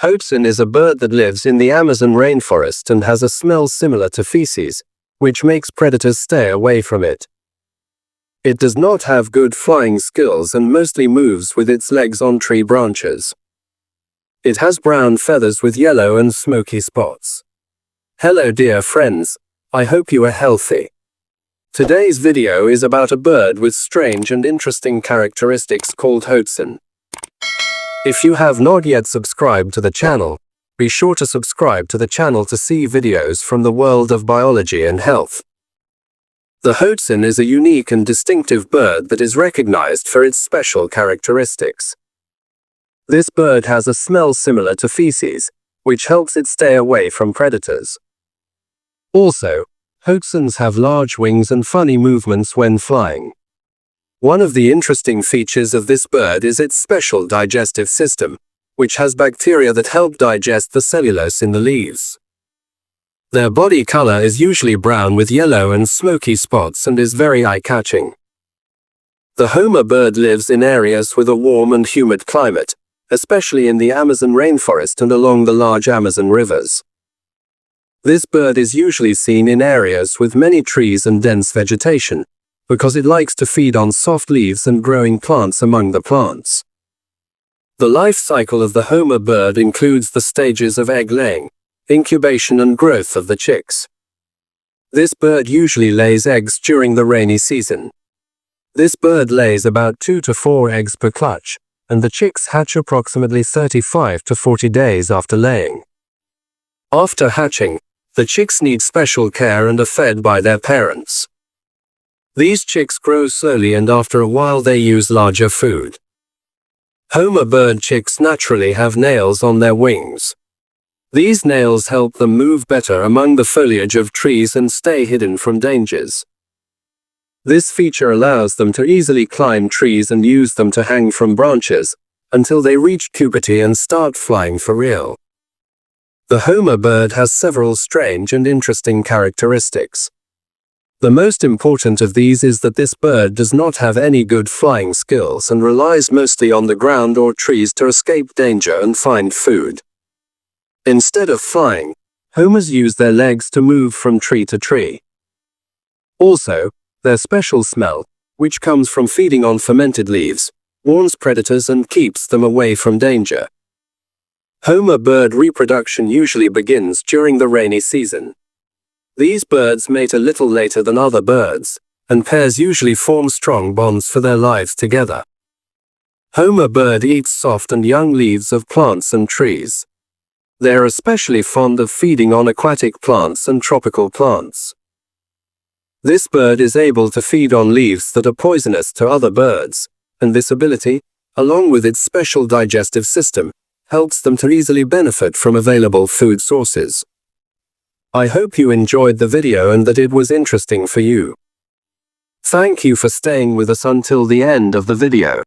Hoatzin is a bird that lives in the Amazon rainforest and has a smell similar to feces, which makes predators stay away from it. It does not have good flying skills and mostly moves with its legs on tree branches. It has brown feathers with yellow and smoky spots. Hello dear friends, I hope you are healthy. Today's video is about a bird with strange and interesting characteristics called Hoatzin. If you have not yet subscribed to the channel, be sure to subscribe to the channel to see videos from the world of biology and health. The Hoatzin is a unique and distinctive bird that is recognized for its special characteristics. This bird has a smell similar to feces, which helps it stay away from predators. Also, Hoatzins have large wings and funny movements when flying. One of the interesting features of this bird is its special digestive system, which has bacteria that help digest the cellulose in the leaves. Their body color is usually brown with yellow and smoky spots and is very eye-catching. The Homer bird lives in areas with a warm and humid climate, especially in the Amazon rainforest and along the large Amazon rivers. This bird is usually seen in areas with many trees and dense vegetation, because it likes to feed on soft leaves and growing plants among the plants. The life cycle of the Homer bird includes the stages of egg laying, incubation and growth of the chicks. This bird usually lays eggs during the rainy season. This bird lays about 2 to 4 eggs per clutch, and the chicks hatch approximately 35 to 40 days after laying. After hatching, the chicks need special care and are fed by their parents. These chicks grow slowly and after a while they use larger food. Homer bird chicks naturally have nails on their wings. These nails help them move better among the foliage of trees and stay hidden from dangers. This feature allows them to easily climb trees and use them to hang from branches, until they reach puberty and start flying for real. The Homer bird has several strange and interesting characteristics. The most important of these is that this bird does not have any good flying skills and relies mostly on the ground or trees to escape danger and find food. Instead of flying, Homers use their legs to move from tree to tree. Also, their special smell, which comes from feeding on fermented leaves, warns predators and keeps them away from danger. Homer bird reproduction usually begins during the rainy season. These birds mate a little later than other birds, and pairs usually form strong bonds for their lives together. Homer bird eats soft and young leaves of plants and trees. They are especially fond of feeding on aquatic plants and tropical plants. This bird is able to feed on leaves that are poisonous to other birds, and this ability, along with its special digestive system, helps them to easily benefit from available food sources. I hope you enjoyed the video and that it was interesting for you. Thank you for staying with us until the end of the video.